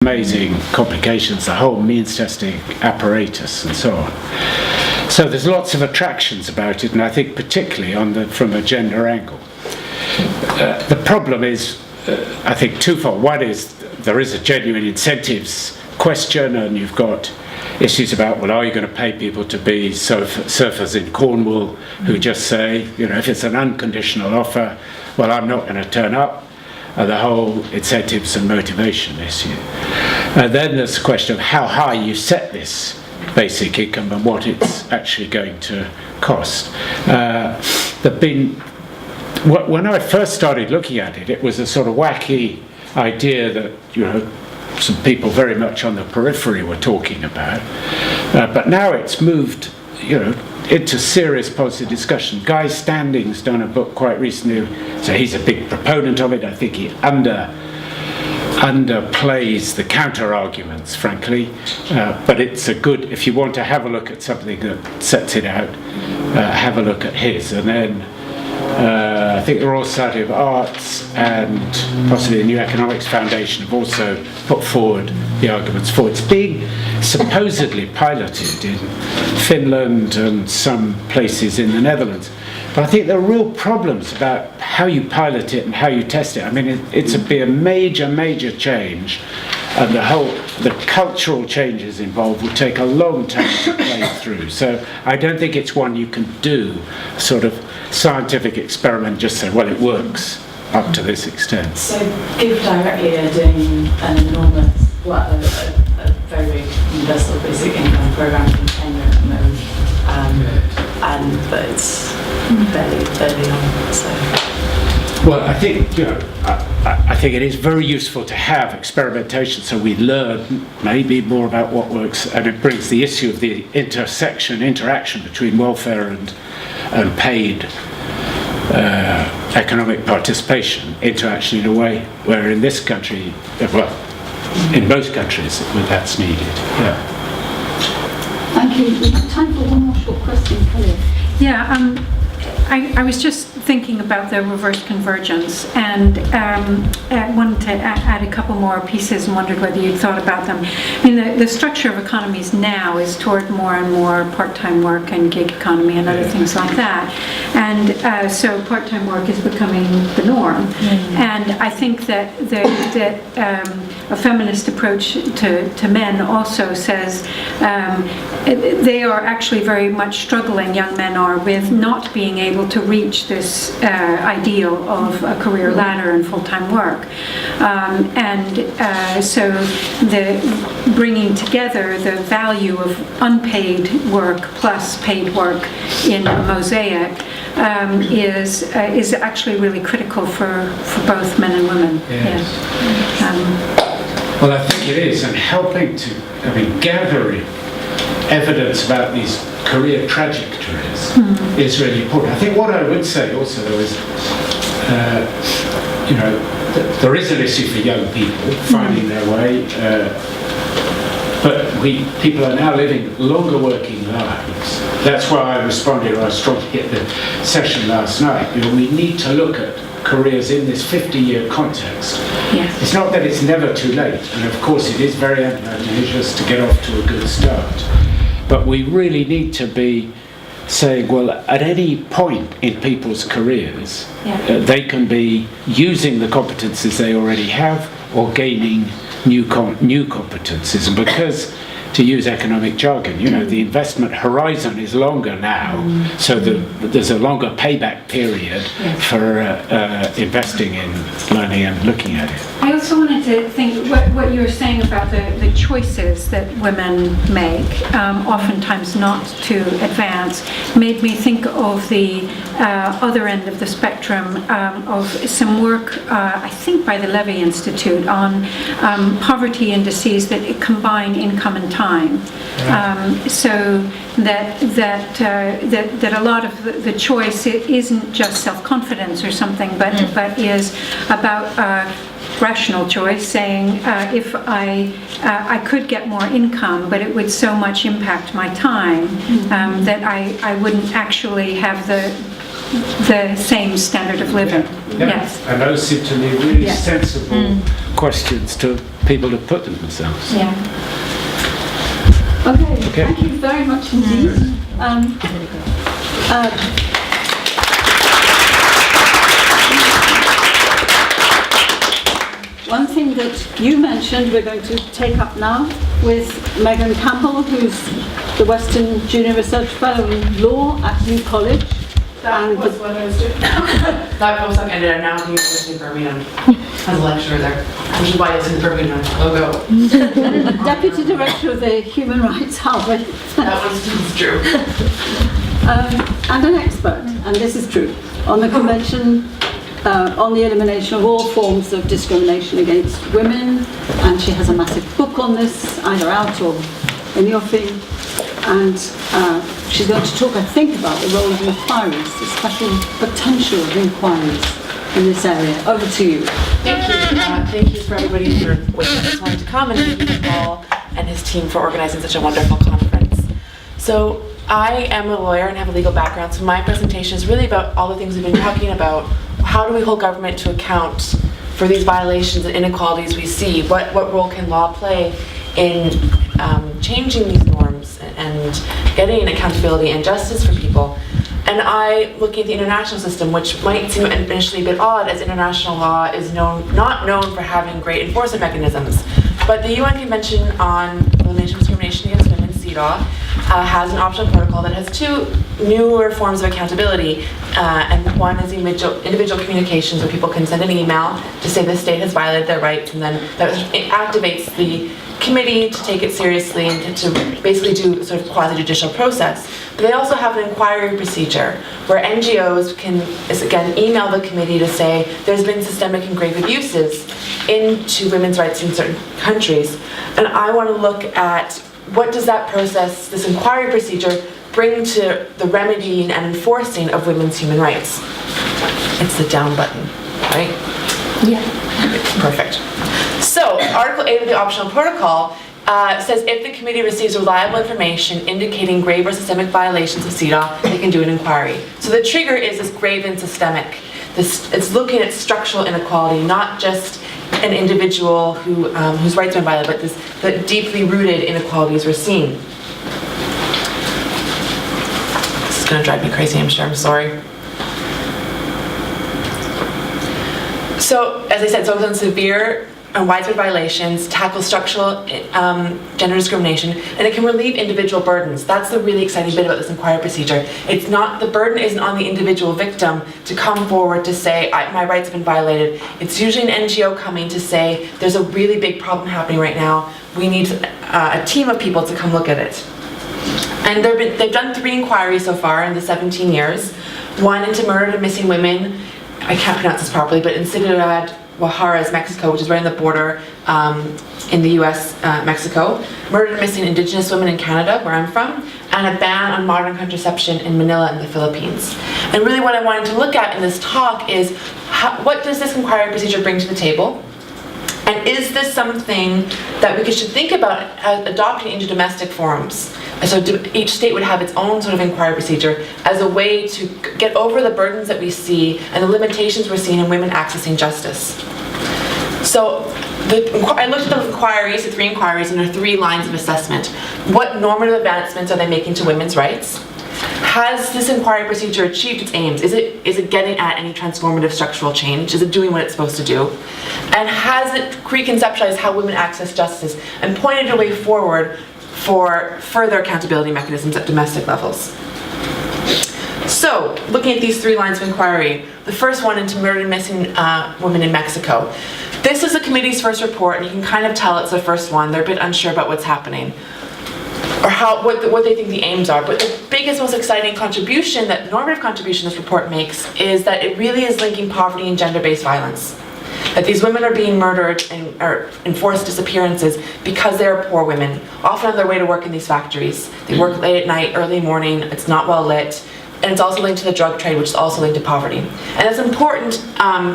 amazing complications, the whole means testing apparatus and so on. So there's lots of attractions about it, and I think particularly from a gender angle. The problem is, I think, twofold. One is there is a genuine incentives question, and you've got issues about, well, are you going to pay people to be surfers in Cornwall who just say, if it's an unconditional offer, well, I'm not going to turn up. The whole incentives and motivation issue. And then there's the question of how high you set this basic income and what it's actually going to cost. When I first started looking at it, it was a sort of wacky idea that, some people very much on the periphery were talking about. But now it's moved, into serious policy discussion. Guy Standing's done a book quite recently, so he's a big proponent of it. I think he underplays the counter-arguments, frankly. But it's if you want to have a look at something that sets it out, have a look at his. And then I think the Royal Society of Arts and possibly the New Economics Foundation have also put forward the arguments for it. It's being supposedly piloted in Finland and some places in the Netherlands. But I think there are real problems about how you pilot it and how you test it. I mean, it's be a major change, and the cultural changes involved will take a long time to play through. So I don't think it's one you can do sort of scientific experiment, just say, well, it works up to this extent. So Give Directly are doing an enormous, a very big universal basic income program in Kenya at the moment, but it's fairly early on. So. Well, I think I think it is very useful to have experimentation, so we learn maybe more about what works, and it brings the issue of the interaction between welfare and paid economic participation into actually in a way where in this country, in most countries, that's needed. Yeah. Thank you. We have time for one more short question, Kelly. Yeah, I was just thinking about the reverse convergence, and wanted to add a couple more pieces and wondered whether you'd thought about them. I mean, the structure of economies now is toward more and more part-time work and gig economy and other things like that. And so part-time work is becoming the norm. And I think that a feminist approach to men also says they are actually very much struggling, young men are, with not being able to reach this ideal of a career ladder and full-time work. So the bringing together the value of unpaid work plus paid work in a mosaic is actually really critical for both men and women. Yes. Well, I think it is, and helping gathering evidence about these career trajectories is really important. I think what I would say also, though, is there is an issue for young people finding their way, but people are now living longer working lives. That's why I responded rather strongly at the session last night. We need to look at careers in this 50-year context. Yes. It's not that it's never too late, and of course it is very advantageous to get off to a good start. But we really need to be saying, well, at any point in people's careers, they can be using the competencies they already have or gaining new competencies. And because, to use economic jargon, the investment horizon is longer now, so there's a longer payback period for investing in learning and looking at it. I also wanted to think what you were saying about the choices that women make, oftentimes not to advance, made me think of the other end of the spectrum of some work, I think by the Levy Institute, on poverty indices that combine income and time. So that a lot of the choice isn't just self-confidence or something, but is about rational choice, saying if I could get more income, but it would so much impact my time that I wouldn't actually have the same standard of living. Yes. And those seem to me really sensible questions to people to put them themselves. Yeah. Okay, thank you very much indeed. One thing that you mentioned we're going to take up now with Megan Campbell, who's the Western Junior Research Fellow in Law at New College. That was what I was doing. That postdoc ended up now at the University of Birmingham as a lecturer there, which is why it's in the Birmingham logo. Deputy Director of the Human Rights Harvard. That was true. And an expert, and this is true, on the Convention on the Elimination of All Forms of Discrimination Against Women, and she has a massive book on this, either out or in the offing, and she's going to talk, I think, about the role of inquiries, the special potential of inquiries in this area. Over to you. Thank you. Thank you for everybody for waiting this long to come, and thank you to Paul and his team for organizing such a wonderful conference. So I am a lawyer and have a legal background, so my presentation is really about all the things we've been talking about. How do we hold government to account for these violations and inequalities we see? What role can law play in changing these norms and getting accountability and justice for people? And I look at the international system, which might seem initially a bit odd, as international law is not known for having great enforcement mechanisms. But the UN Convention on Elimination of Discrimination Against Women, CEDAW, has an optional protocol that has two newer forms of accountability. And one is individual communications, where people can send an email to say the state has violated their rights, and then it activates the committee to take it seriously and to basically do sort of quasi-judicial process. But they also have an inquiry procedure where NGOs can, again, email the committee to say there's been systemic and grave abuses into women's rights in certain countries. And I want to look at what does that process, this inquiry procedure, bring to the remedying and enforcing of women's human rights. It's the down button, right? Yeah. Perfect. So, Article 8 of the optional protocol says if the committee receives reliable information indicating grave or systemic violations of CEDAW, they can do an inquiry. So the trigger is this grave and systemic. It's looking at structural inequality, not just an individual whose rights have been violated, but the deeply rooted inequalities we're seeing. This is going to drive me crazy, I'm sure. I'm sorry. So, as I said, focus on severe and widespread violations, tackle structural gender discrimination, and it can relieve individual burdens. That's the really exciting bit about this inquiry procedure. It's not, the burden isn't on the individual victim to come forward to say, my rights have been violated. It's usually an NGO coming to say, there's a really big problem happening right now. We need a team of people to come look at it. And they've done 3 inquiries so far in the 17 years. One into murdered and missing women, I can't pronounce this properly, but in Ciudad Juarez, Mexico, which is right on the border in the US, Mexico. Murdered and missing Indigenous women in Canada, where I'm from, and a ban on modern contraception in Manila in the Philippines. And really what I wanted to look at in this talk is what does this inquiry procedure bring to the table? And is this something that we should think about adopting into domestic forums? So each state would have its own sort of inquiry procedure as a way to get over the burdens that we see and the limitations we're seeing in women accessing justice. So I looked at the inquiries, the 3 inquiries, and there are 3 lines of assessment. What normative advancements are they making to women's rights? Has this inquiry procedure achieved its aims? Is it getting at any transformative structural change? Is it doing what it's supposed to do? And has it reconceptualized how women access justice and pointed a way forward for further accountability mechanisms at domestic levels? So, looking at these 3 lines of inquiry, the first one into murdered and missing women in Mexico. This is the committee's first report, and you can kind of tell it's the first one. They're a bit unsure about what's happening, or what they think the aims are. But the biggest, most exciting contribution, that normative contribution this report makes, is that it really is linking poverty and gender-based violence. That these women are being murdered and are enforced disappearances because they are poor women, often on their way to work in these factories. They work late at night, early morning, it's not well lit, and it's also linked to the drug trade, which is also linked to poverty. And it's important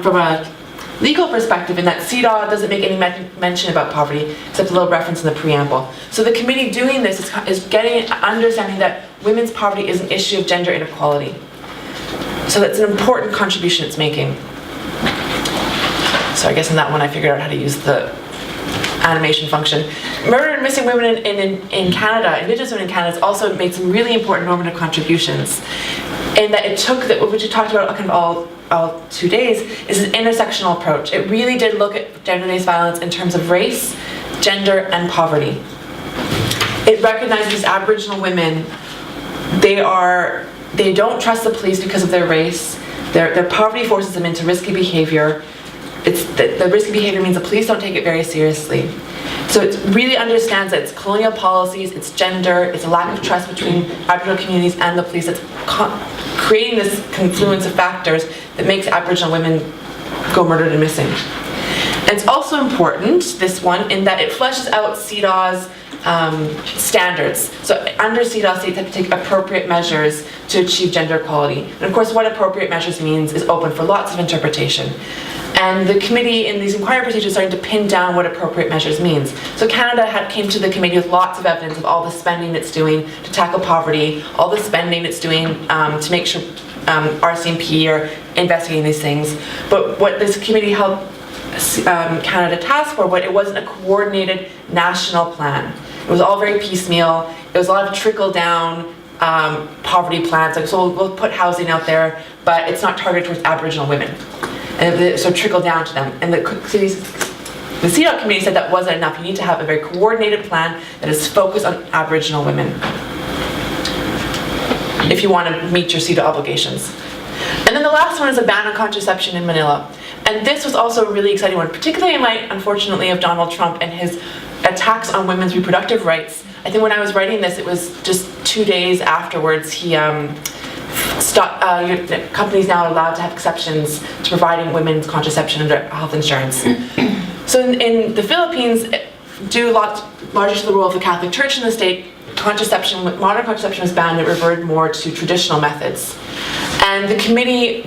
from a legal perspective in that CEDAW doesn't make any mention about poverty, except a little reference in the preamble. So the committee doing this is getting understanding that women's poverty is an issue of gender inequality. So that's an important contribution it's making. So So I guess in that one I figured out how to use the animation function. Murdered and missing women in Canada, Indigenous women in Canada, has also made some really important normative contributions. In that it took, which we talked about kind of all 2 days, is an intersectional approach. It really did look at gender-based violence in terms of race, gender, and poverty. It recognizes Aboriginal women, they don't trust the police because of their race. Their poverty forces them into risky behavior. The risky behavior means the police don't take it very seriously. So it really understands that it's colonial policies, it's gender, it's a lack of trust between Aboriginal communities and the police that's creating this confluence of factors that makes Aboriginal women go murdered and missing. And it's also important, this one, in that it fleshes out CEDAW's standards. So under CEDAW, states have to take appropriate measures to achieve gender equality. And of course, what appropriate measures means is open for lots of interpretation. And the committee in these inquiry procedures starting to pin down what appropriate measures means. So Canada came to the committee with lots of evidence of all the spending it's doing to tackle poverty, all the spending it's doing to make sure RCMP are investigating these things. But what this committee held Canada task for, it wasn't a coordinated national plan. It was all very piecemeal. It was a lot of trickle-down poverty plans. Like, so we'll put housing out there, but it's not targeted towards Aboriginal women. And so trickle down to them. And the CEDAW committee said that wasn't enough. You need to have a very coordinated plan that is focused on Aboriginal women if you want to meet your CEDAW obligations. And then the last one is a ban on contraception in Manila. And this was also a really exciting one, particularly in light, unfortunately, of Donald Trump and his attacks on women's reproductive rights. I think when I was writing this, it was just 2 days afterwards he companies now are allowed to have exceptions to providing women's contraception under health insurance. So in the Philippines, due largely to the role of the Catholic Church in the state, modern contraception was banned. It reverted more to traditional methods. And the committee